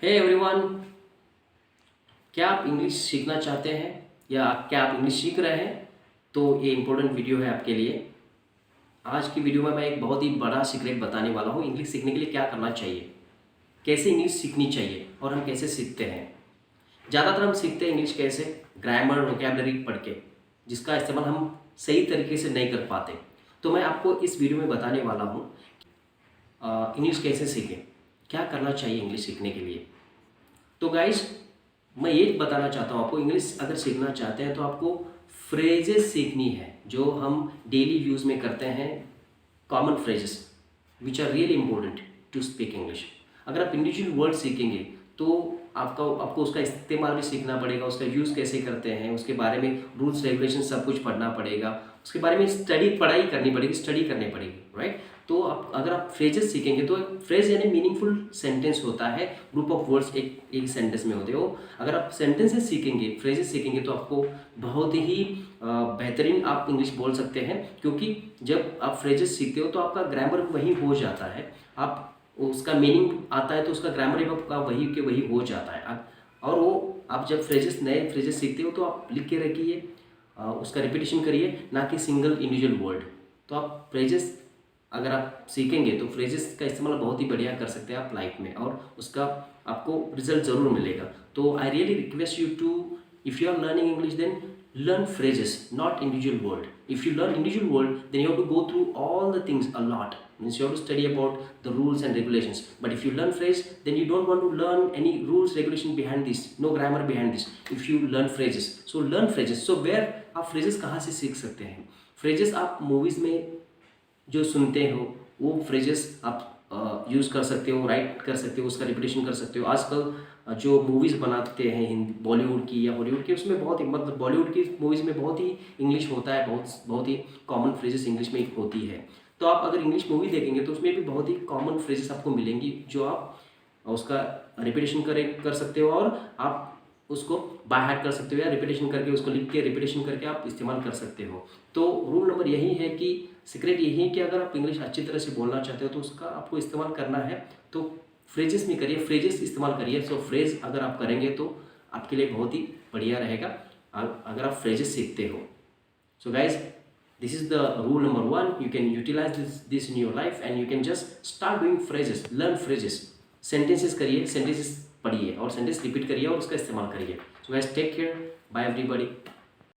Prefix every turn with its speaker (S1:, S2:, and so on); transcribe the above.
S1: Hey everyone, क्या आप English सीखना चाहते हैं या क्या आप इंग्लिश सीख रहे हैं? तो ये इम्पोर्टेंट वीडियो है आपके लिए। आज की वीडियो में मैं एक बहुत ही बड़ा सीक्रेट बताने वाला हूँ। इंग्लिश सीखने के लिए क्या करना चाहिए, कैसे इंग्लिश सीखनी चाहिए और हम कैसे सीखते हैं। ज़्यादातर हम सीखते हैं इंग्लिश कैसे, ग्रामर वोकैबलरी पढ़ के, जिसका इस्तेमाल हम सही तरीके से नहीं कर पाते। तो मैं आपको इस वीडियो में बताने वाला हूँ इंग्लिश कैसे सीखें, क्या करना चाहिए इंग्लिश सीखने के लिए। तो गाइस, मैं ये बताना चाहता हूँ आपको, इंग्लिश अगर सीखना चाहते हैं तो आपको फ्रेजेस सीखनी है जो हम डेली यूज़ में करते हैं, common phrases which are really important to speak English. अगर आप इंडिविजुअल वर्ड सीखेंगे तो आपको उसका इस्तेमाल भी सीखना पड़ेगा, उसका यूज़ कैसे करते हैं, उसके बारे में रूल्स रेगुलेशन सब कुछ पढ़ना पड़ेगा, उसके बारे में पढ़ाई करनी पड़ेगी, स्टडी करनी पड़ेगी, राइट। तो अगर आप फ्रेजेस सीखेंगे तो फ्रेज यानी मीनिंगफुल सेंटेंस होता है, ग्रुप ऑफ वर्ड्स एक सेंटेंस में होते हो। अगर आप सेंटेंसेस सीखेंगे, फ्रेजेस सीखेंगे तो आपको बहुत ही बेहतरीन आप इंग्लिश बोल सकते हैं, क्योंकि जब आप फ्रेजेस सीखते हो तो आपका ग्रामर वही हो जाता है। आप उसका मीनिंग आता है तो उसका ग्रामर आपका वही के वही हो जाता है। और वो आप जब नए फ्रेजेस सीखते हो तो आप लिख के रखिए, उसका रिपीटेशन करिए, ना कि सिंगल इंडिविजुअल वर्ड। तो आप फ्रेजेस अगर आप सीखेंगे तो फ्रेजेस का इस्तेमाल बहुत ही बढ़िया कर सकते हैं आप लाइफ में, और उसका आपको रिजल्ट ज़रूर मिलेगा। तो I really request you to, if you are learning English then learn phrases, not individual word. If you learn individual word, then you have to go through all the things a lot. Means you have to study about the rules and regulations. But if you learn phrase, then you don't want to learn any rules regulation behind this, no grammar behind this. If you learn phrases, so learn phrases. So where आप phrases कहाँ से सीख सकते हैं? phrases आप movies में जो सुनते हो वो फ्रेजेस आप यूज़ कर सकते हो, राइट कर सकते हो, उसका रिपीटेशन कर सकते हो। आजकल जो मूवीज़ बनाते हैं हिंदी, बॉलीवुड की या हॉलीवुड की, उसमें बहुत ही मतलब बॉलीवुड की मूवीज़ में बहुत ही इंग्लिश होता है, बहुत ही कॉमन फ्रेजेस इंग्लिश में होती है। तो आप अगर इंग्लिश मूवी देखेंगे तो उसमें भी बहुत ही कॉमन फ्रेजेस आपको मिलेंगी जो आप उसका रिपीटेशन कर सकते हो, और आप उसको बाय हार्ट कर सकते हो या रिपीटेशन करके उसको लिख के रिपीटेशन करके आप इस्तेमाल कर सकते हो। तो रूल नंबर यही है कि सीक्रेट यही है कि अगर आप इंग्लिश अच्छी तरह से बोलना चाहते हो तो उसका आपको इस्तेमाल करना है, तो फ्रेजेस में करिए, फ्रेजेस इस्तेमाल करिए। सो फ्रेज अगर आप करेंगे तो आपके लिए बहुत ही बढ़िया रहेगा अगर आप फ्रेजेस सीखते हो। So guys, this is the rule number 1. You can utilize this in your life and you can just start doing phrases, learn phrases, sentences करिए, sentences पढ़िए और सेंटेंस रिपीट करिए और उसका इस्तेमाल करिए। So guys, take care, bye everybody.